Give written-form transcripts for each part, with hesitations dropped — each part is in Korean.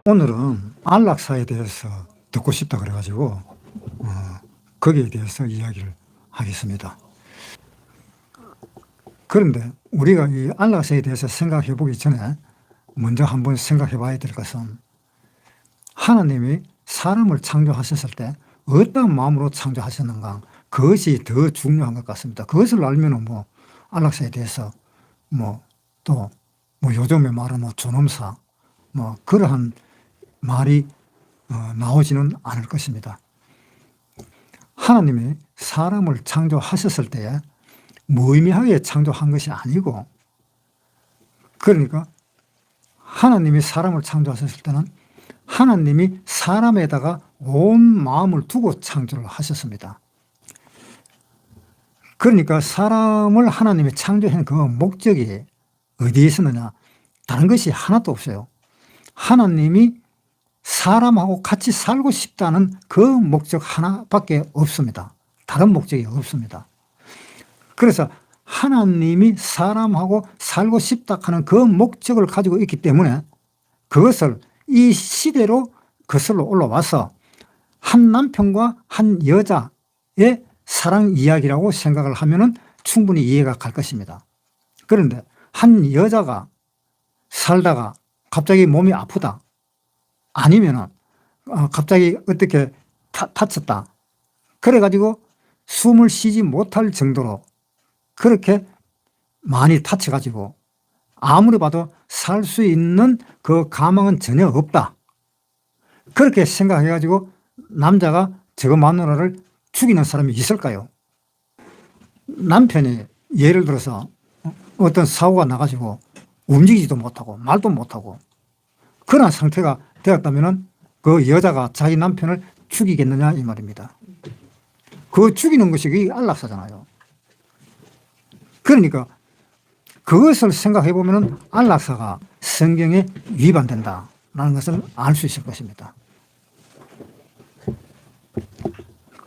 오늘은 안락사에 대해서 듣고 싶다 그래가지고 거기에 대해서 이야기를 하겠습니다. 그런데 우리가 이 안락사에 대해서 생각해 보기 전에 먼저 한번 생각해 봐야 될 것은, 하나님이 사람을 창조하셨을 때 어떤 마음으로 창조하셨는가, 그것이 더 중요한 것 같습니다. 그것을 알면은 안락사에 대해서 또 요즘에 말하는 존엄사 그러한 말이 나오지는 않을 것입니다. 하나님이 사람을 창조하셨을 때에 무의미하게 창조한 것이 아니고, 그러니까 하나님이 사람을 창조하셨을 때는 하나님이 사람에다가 온 마음을 두고 창조를 하셨습니다. 그러니까 사람을 하나님이 창조한 그 목적이 어디에 있었느냐, 다른 것이 하나도 없어요. 하나님이 사람하고 같이 살고 싶다는 그 목적 하나밖에 없습니다. 다른 목적이 없습니다. 그래서 하나님이 사람하고 살고 싶다 하는 그 목적을 가지고 있기 때문에 그것을 이 시대로 거슬러 올라와서 한 남편과 한 여자의 사랑 이야기라고 생각을 하면은 충분히 이해가 갈 것입니다. 그런데 한 여자가 살다가 갑자기 몸이 아프다, 아니면은 갑자기 어떻게 다쳤다, 그래가지고 숨을 쉬지 못할 정도로 그렇게 많이 다쳐가지고 아무리 봐도 살 수 있는 그 가망은 전혀 없다, 그렇게 생각해가지고 남자가 저거 마누라를 죽이는 사람이 있을까요? 남편이 예를 들어서 어떤 사고가 나가지고 움직이지도 못하고 말도 못하고 그런 상태가 되었다면 그 여자가 자기 남편을 죽이겠느냐 이 말입니다. 그 죽이는 것이 안락사잖아요. 그러니까 그것을 생각해 보면 안락사가 성경에 위반된다라는 것을 알 수 있을 것입니다.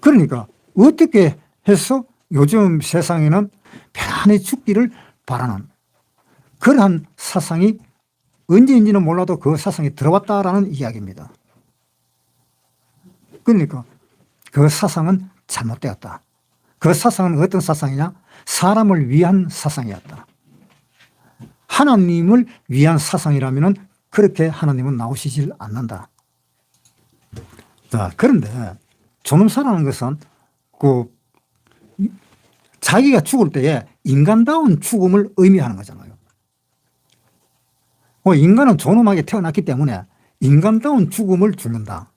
그러니까 어떻게 해서 요즘 세상에는 편안히 죽기를 바라는 그러한 사상이 언제인지는 몰라도 그 사상이 들어왔다라는 이야기입니다. 그러니까 그 사상은 잘못되었다. 그 사상은 어떤 사상이냐? 사람을 위한 사상이었다. 하나님을 위한 사상이라면 그렇게 하나님은 나오시질 않는다. 자, 그런데 존엄사라는 것은 자기가 죽을 때에 인간다운 죽음을 의미하는 거잖아요. 인간은 존엄하게 태어났기 때문에 인간다운 죽음을 죽는다.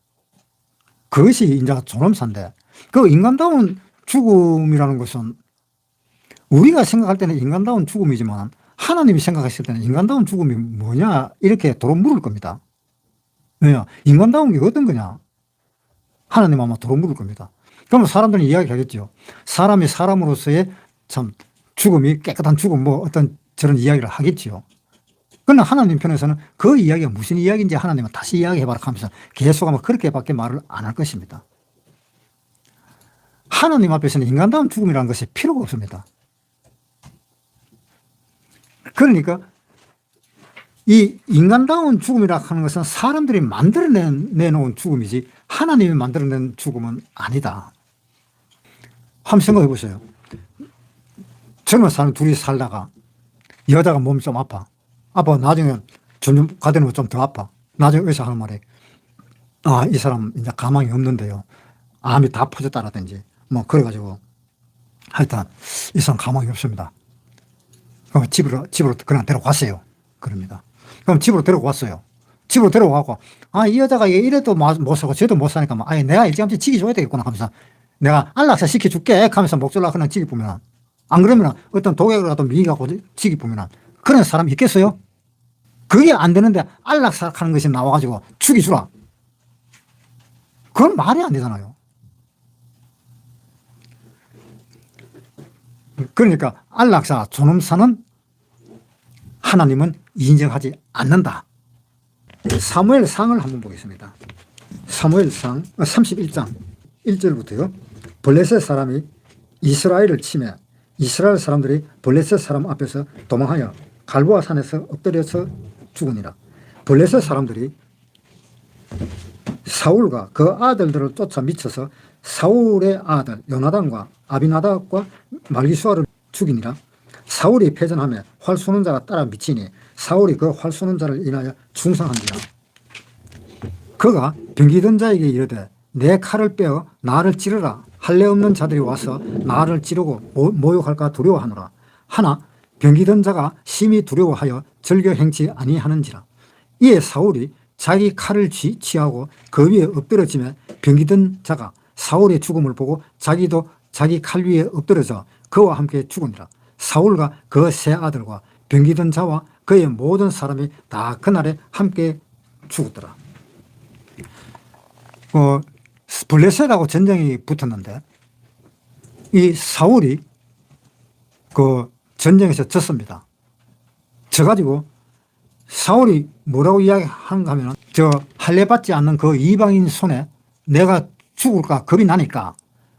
그것이 이제 존엄사인데, 그 인간다운 죽음이라는 것은 우리가 생각할 때는 인간다운 죽음이지만 하나님이 생각하실 때는 인간다운 죽음이 뭐냐 이렇게 도로 물을 겁니다. 왜냐? 인간다운 게 어떤 거냐? 하나님 아마 도로 물을 겁니다. 그러면 사람들은 이야기하겠죠. 사람이 사람으로서의 참 죽음이 깨끗한 죽음 어떤 저런 이야기를 하겠지요. 그러나 하나님 편에서는 그 이야기가 무슨 이야기인지 하나님은 다시 이야기해봐라 하면서 계속 아마 그렇게밖에 말을 안 할 것입니다. 하나님 앞에서는 인간다운 죽음이라는 것이 필요가 없습니다. 그러니까 이 인간다운 죽음이라고 하는 것은 사람들이 만들어내놓은 죽음이지 하나님이 만들어낸 죽음은 아니다. 한번 생각해 보세요. 젊은 사람 둘이 살다가 여자가 몸이 좀 아파. 나중에 점점 가더니 좀 더 아파. 나중에 의사 하는 말이, 이 사람 이제 가망이 없는데요. 암이 다 퍼졌다라든지 그래가지고 하여튼 이 사람 가망이 없습니다. 그럼 집으로 그냥 데려갔어요. 그럽니다. 그럼 집으로 데려왔어요. 집으로 데려가고, 이 여자가 이래도 못 살고 저도 못 사니까 내가 일찌감치 지기 줘야 되겠구나 하면서 내가 안락사 시켜줄게 하면서 목줄라 그냥 지기 보면, 안 그러면 어떤 독약이라도 미기갖고 지기 보면 그런 사람이 있겠어요? 그게 안 되는데 안락사 하는 것이 나와가지고 죽이주라. 그건 말이 안 되잖아요. 그러니까 안락사, 존엄사는 하나님은 인정하지 않는다. 사무엘상을 한번 보겠습니다. 사무엘상 31장 1절부터요. 블레셋 사람이 이스라엘을 치매 이스라엘 사람들이 블레셋 사람 앞에서 도망하여 갈보아 산에서 엎드려서 죽으니라. 블레셋 사람들이 사울과 그 아들들을 쫓아 미쳐서 사울의 아들 요나단과 아비나답과 말기수아를 죽이니라. 사울이 패전하며 활 쏘는 자가 따라 미치니 사울이 그 활 쏘는 자를 인하여 중상한지라. 그가 병기던 자에게 이르되 내 칼을 빼어 나를 찌르라. 할례 없는 자들이 와서 나를 찌르고 모욕할까 두려워하노라. 하나 병기던 자가 심히 두려워하여 절겨 행치 아니하는지라. 이에 사울이 자기 칼을 취하고 그 위에 엎드러지며 병기던 자가 사울의 죽음을 보고 자기도 자기 칼 위에 엎드러져 그와 함께 죽으니라. 사울과 그 세 아들과 병기던 자와 그의 모든 사람이 다 그날에 함께 죽었더라. 블레셋하고 전쟁이 붙었는데 이 사울이 그 전쟁에서 졌습니다. 져가지고 사울이 뭐라고 이야기하는가 하면 저 할례 받지 않는 그 이방인 손에 내가 죽을까 겁이 나니까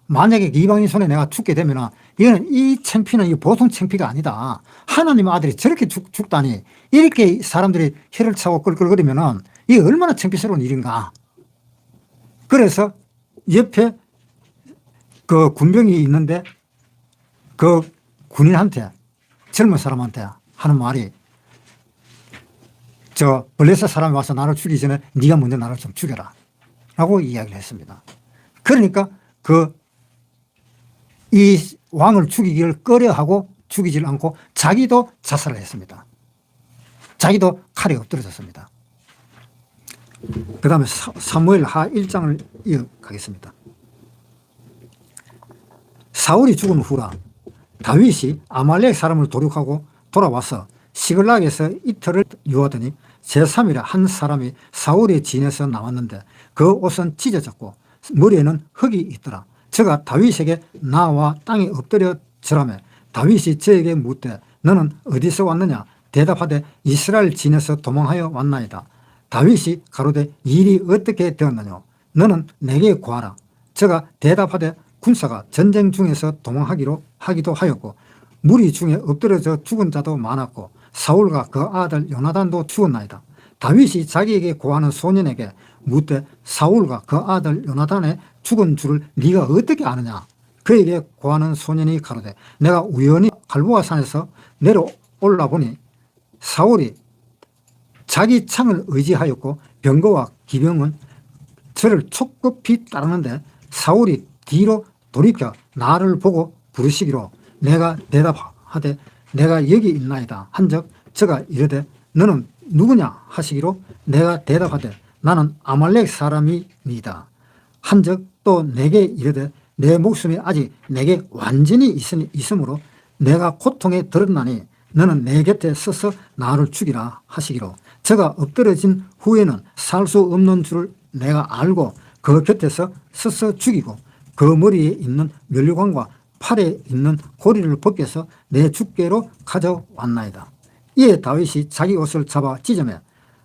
만약에 이방인 손에 내가 죽게 되면 이거는 이 창피는 보통 창피가 아니다. 하나님의 아들이 저렇게 죽다니 이렇게 사람들이 혀를 차고 끌끌거리면 이게 얼마나 창피스러운 일인가. 그래서 옆에 그 군병이 있는데 그 군인한테 젊은 사람한테 하는 말이 저 블레셋 사람이 와서 나를 죽이기 전에 네가 먼저 나를 좀 죽여라 라고 이야기를 했습니다. 그러니까 이 왕을 죽이기를 꺼려하고 죽이질 않고 자기도 자살을 했습니다. 자기도 칼에 엎드려졌습니다. 그 다음에 사무엘 하 1장을 이어가겠습니다. 사울이 죽은 후라 다윗이 아말렉 사람을 도륙하고 돌아와서 시글락에서 이틀을 유하더니 제3일에 한 사람이 사울의 진에서 나왔는데 그 옷은 찢어졌고 머리에는 흙이 있더라. 저가 다윗에게 나와 땅에 엎드려 절하며 다윗이 저에게 묻되 너는 어디서 왔느냐 대답하되 이스라엘 진에서 도망하여 왔나이다. 다윗이 가로되 일이 어떻게 되었느냐 너는 내게 구하라. 저가 대답하되 군사가 전쟁 중에서 도망하기도 하였고 무리 중에 엎드려져 죽은 자도 많았고 사울과 그 아들 요나단도 죽었나이다. 다윗이 자기에게 구하는 소년에게 묻되 사울과 그 아들 요나단의 죽은 줄을 네가 어떻게 아느냐. 그에게 구하는 소년이 가로되 내가 우연히 갈보아 산에서 내려올라 보니 사울이 자기 창을 의지하였고 병거와 기병은 저를 촉급히 따르는데 사울이 뒤로 돌이켜 나를 보고 부르시기로 내가 대답하되 내가 여기 있나이다 한적 저가 이르되 너는 누구냐 하시기로 내가 대답하되 나는 아말렉 사람이니다 한적 또 내게 이르되 내 목숨이 아직 내게 완전히 있으므로 내가 고통에 들었나니 너는 내 곁에 서서 나를 죽이라 하시기로 저가 엎드러진 후에는 살 수 없는 줄을 내가 알고 그 곁에서 서서 죽이고 그 머리에 있는 면류관과 팔에 있는 고리를 벗겨서 내 줍게로 가져왔나이다. 이에 다윗이 자기 옷을 잡아 찢으며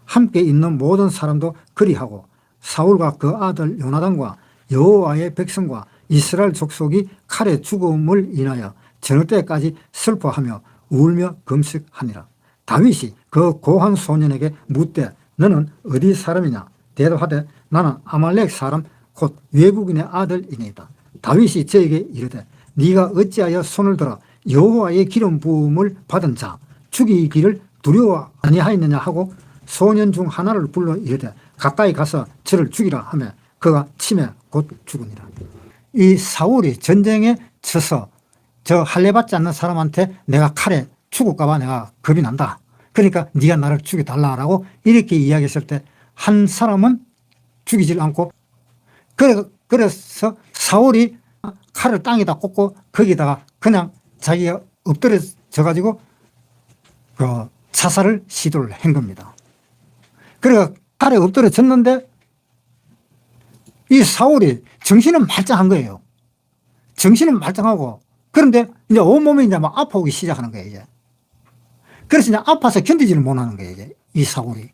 함께 있는 모든 사람도 그리하고 사울과 그 아들 요나단과 여호와의 백성과 이스라엘 족속이 칼에 죽음을 인하여 저녁 때까지 슬퍼하며 울며 금식하니라. 다윗이 그 고한 소년에게 묻되 너는 어디 사람이냐 대답하되 나는 아말렉 사람 곧 외국인의 아들이니이다. 다윗이 저에게 이르되 네가 어찌하여 손을 들어 여호와의 기름 부음을 받은 자 죽이기를 두려워 아니하였느냐 하고 소년 중 하나를 불러 이르되 가까이 가서 저를 죽이라 하며 그가 치매 곧 죽으니라. 이 사울이 전쟁에 쳐서 저 할례 받지 않는 사람한테 내가 칼에 죽을까 봐 내가 겁이 난다. 그러니까 네가 나를 죽여달라고 이렇게 이야기했을 때 한 사람은 죽이질 않고 그래서 사울이 칼을 땅에다 꽂고 거기다가 그냥 자기가 엎드려져 가지고 그 자살을 시도를 한 겁니다. 그래서 칼에 엎드려졌는데 이 사울이 정신은 말짱한 거예요. 정신은 말짱하고 그런데 이제 온몸이 이제 막 아파오기 시작하는 거예요, 이제. 그래서 이제 아파서 견디지를 못하는 거예요, 이제 이 사울이.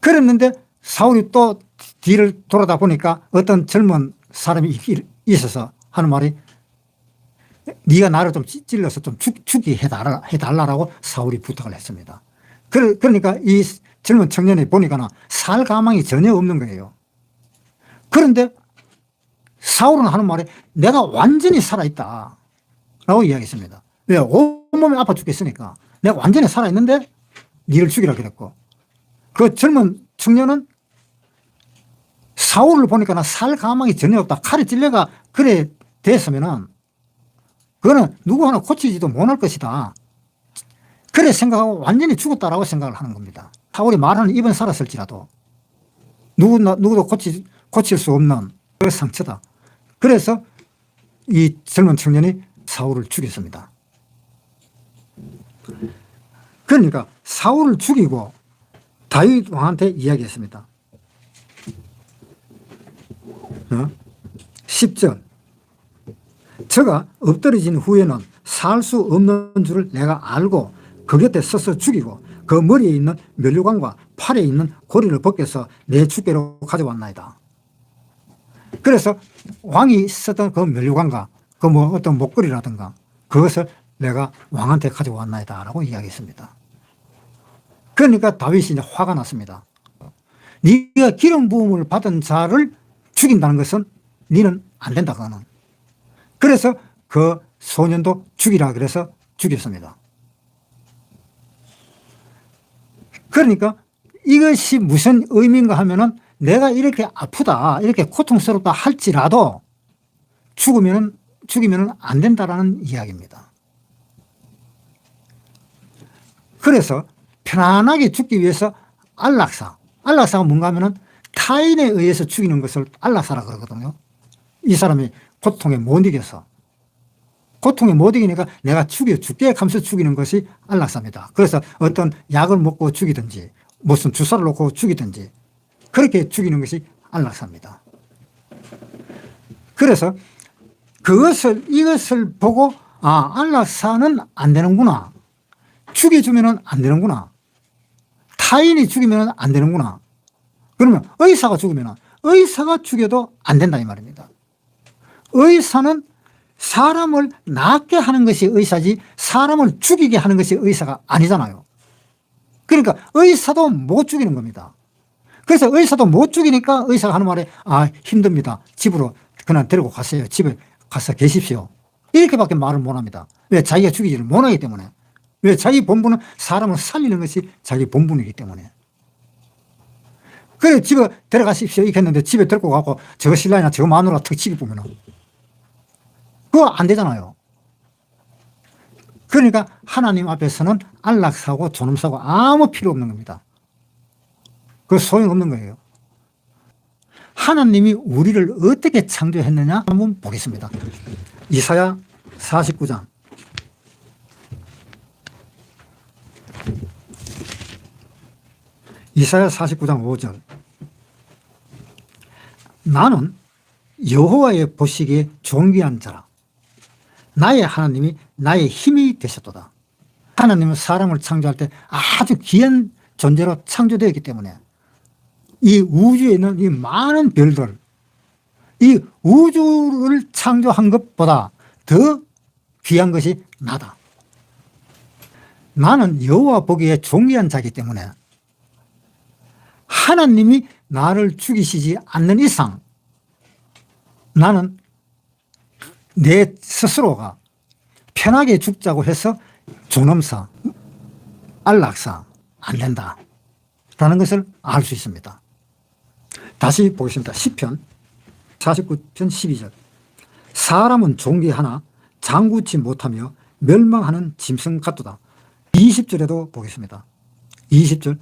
그랬는데 사울이 또 뒤를 돌아다 보니까 어떤 젊은 사람이 있어서 하는 말이 네가 나를 좀 찔러서 좀 죽게 해달라고 사울이 부탁을 했습니다. 그러니까 이 젊은 청년이 보니까 살 가망이 전혀 없는 거예요. 그런데 사울은 하는 말에 내가 완전히 살아있다 라고 이야기했습니다. 왜? 온몸이 아파 죽겠으니까. 내가 완전히 살아있는데 니를 죽이라 그랬고, 그 젊은 청년은 사울을 보니까 살 가망이 전혀 없다. 칼에 찔려가 그래 됐으면은 그거는 누구 하나 고치지도 못할 것이다. 그래 생각하고 완전히 죽었다라고 생각을 하는 겁니다. 사울이 말하는 입은 살았을지라도 누구도 고칠 수 없는 그 상처다. 그래서 이 젊은 청년이 사울을 죽였습니다. 그러니까 사울을 죽이고 다윗 왕한테 이야기했습니다. 10절 저가 엎드러진 후에는 살 수 없는 줄을 내가 알고 그 곁에 서서 죽이고 그 머리에 있는 면류관과 팔에 있는 고리를 벗겨서 내 주께로 가져왔나이다. 그래서 왕이 쓰던 그 면류관과 그 어떤 목걸이라든가 그것을 내가 왕한테 가져왔나이다 라고 이야기했습니다. 그러니까 다윗이 이제 화가 났습니다. 네가 기름 부음을 받은 자를 죽인다는 것은 네는 안 된다 그거는. 그래서 그 소년도 죽이라 그래서 죽였습니다. 그러니까 이것이 무슨 의미인가 하면은 내가 이렇게 아프다 이렇게 고통스럽다 할지라도 죽이면 안 된다라는 이야기입니다. 그래서 편안하게 죽기 위해서 안락사가 뭔가 하면은 타인에 의해서 죽이는 것을 안락사라 그러거든요. 이 사람이 고통에 못 이겨서 내가 죽게 하면서 죽이는 것이 안락사입니다. 그래서 어떤 약을 먹고 죽이든지 무슨 주사를 놓고 죽이든지 그렇게 죽이는 것이 안락사입니다. 그래서 이것을 보고 안락사는 안 되는구나. 죽여주면 안 되는구나. 타인이 죽이면 안 되는구나. 그러면 의사가 죽여도 안 된다 이 말입니다. 의사는 사람을 낫게 하는 것이 의사지 사람을 죽이게 하는 것이 의사가 아니잖아요. 그러니까 의사도 못 죽이는 겁니다. 그래서 의사도 못 죽이니까 의사가 하는 말에 힘듭니다. 집으로 그냥 데리고 가세요. 집에 가서 계십시오. 이렇게밖에 말을 못합니다. 왜? 자기가 죽이지를 못하기 때문에. 왜? 자기 본분은 사람을 살리는 것이 자기 본분이기 때문에. 그래 집에 데려가십시오 이렇게 했는데 집에 데리고 가고 저거 신랑이나 저거 마누라 턱 치기 보면은 그거 안 되잖아요. 그러니까 하나님 앞에서는 안락사고 존엄사고 아무 필요 없는 겁니다. 그거 소용없는 거예요. 하나님이 우리를 어떻게 창조했느냐 한번 보겠습니다. 이사야 49장 이사야 49장 5절 나는 여호와의 보시기에 존귀한 자라 나의 하나님이 나의 힘이 되셨도다. 하나님은 사람을 창조할 때 아주 귀한 존재로 창조되었기 때문에 이 우주에 있는 이 많은 별들 이 우주를 창조한 것보다 더 귀한 것이 나다. 나는 여호와 보기에 존귀한 자이기 때문에 하나님이 나를 죽이시지 않는 이상 나는 내 스스로가 편하게 죽자고 해서 존엄사, 안락사 안 된다 라는 것을 알 수 있습니다. 다시 보겠습니다. 시편 49편 12절 사람은 존귀하나 장구치 못하며 멸망하는 짐승 같도다. 20절에도 보겠습니다. 20절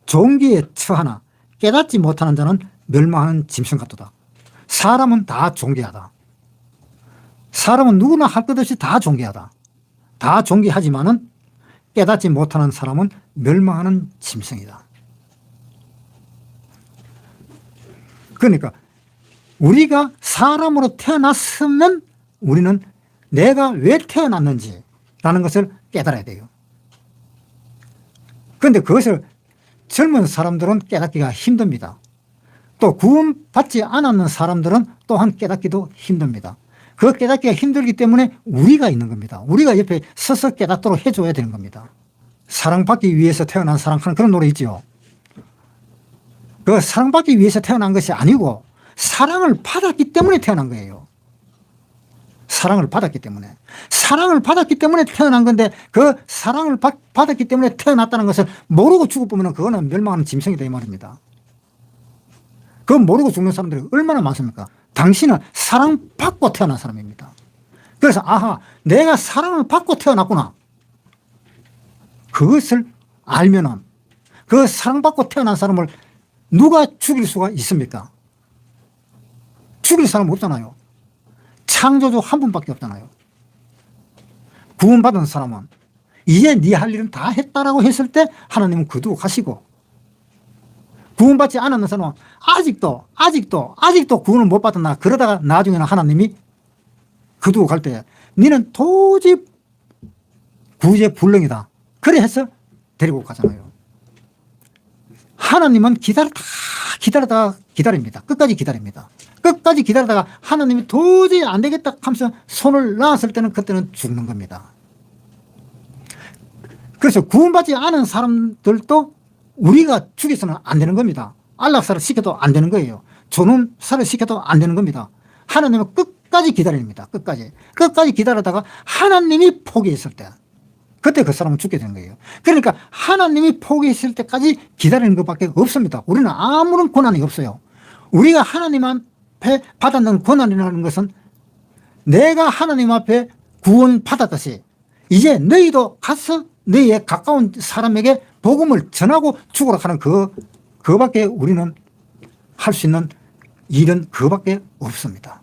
존귀에 처하나 깨닫지 못하는 자는 멸망하는 짐승 같도다. 사람은 다 존귀하다. 사람은 누구나 할 것 없이 다 존귀하다. 다 존귀하지만은 깨닫지 못하는 사람은 멸망하는 짐승이다. 그러니까 우리가 사람으로 태어났으면 우리는 내가 왜 태어났는지라는 것을 깨달아야 돼요. 그런데 그것을 젊은 사람들은 깨닫기가 힘듭니다. 또 구원받지 않았는 사람들은 또한 깨닫기도 힘듭니다. 그 깨닫기가 힘들기 때문에 우리가 있는 겁니다. 우리가 옆에 서서 깨닫도록 해줘야 되는 겁니다. 사랑받기 위해서 태어난 사랑하는 그런 노래 있죠. 그 사랑받기 위해서 태어난 것이 아니고 사랑을 받았기 때문에 태어난 거예요. 사랑을 받았기 때문에. 사랑을 받았기 때문에 태어난 건데 그 사랑을 받았기 때문에 태어났다는 것을 모르고 죽어보면 그거는 멸망하는 짐승이다 이 말입니다. 그거 모르고 죽는 사람들이 얼마나 많습니까? 당신은 사랑받고 태어난 사람입니다. 그래서 아하, 내가 사랑을 받고 태어났구나. 그것을 알면은 그 사랑받고 태어난 사람을 누가 죽일 수가 있습니까? 죽일 사람 없잖아요. 창조주 한 분밖에 없잖아요. 구원받은 사람은 이제 네 할 일은 다 했다라고 했을 때 하나님은 거두고 가시고, 구원받지 않았는 사람은 아직도 구원을 못 받았나 그러다가 나중에는 하나님이 거두고 갈 때 너는 도저히 구제 불능이다 그래 해서 데리고 가잖아요. 하나님은 기다립니다. 끝까지 기다립니다. 끝까지 기다리다가 하나님이 도저히 안 되겠다 하면서 손을 놨을 때는 그때는 죽는 겁니다. 그래서 구원받지 않은 사람들도 우리가 죽여서는 안 되는 겁니다. 안락사를 시켜도 안 되는 거예요. 존엄사를 시켜도 안 되는 겁니다. 하나님은 끝까지 기다립니다. 끝까지 기다리다가 하나님이 포기했을 때 그때 그 사람은 죽게 되는 거예요. 그러니까 하나님이 포기했을 때까지 기다리는 것밖에 없습니다. 우리는 아무런 권한이 없어요. 우리가 하나님 앞에 받았는 권한이라는 것은 내가 하나님 앞에 구원 받았듯이 이제 너희도 가서 너희의 가까운 사람에게 복음을 전하고 죽으라 하는 그거밖에 우리는 할 수 있는 일은 그거밖에 없습니다.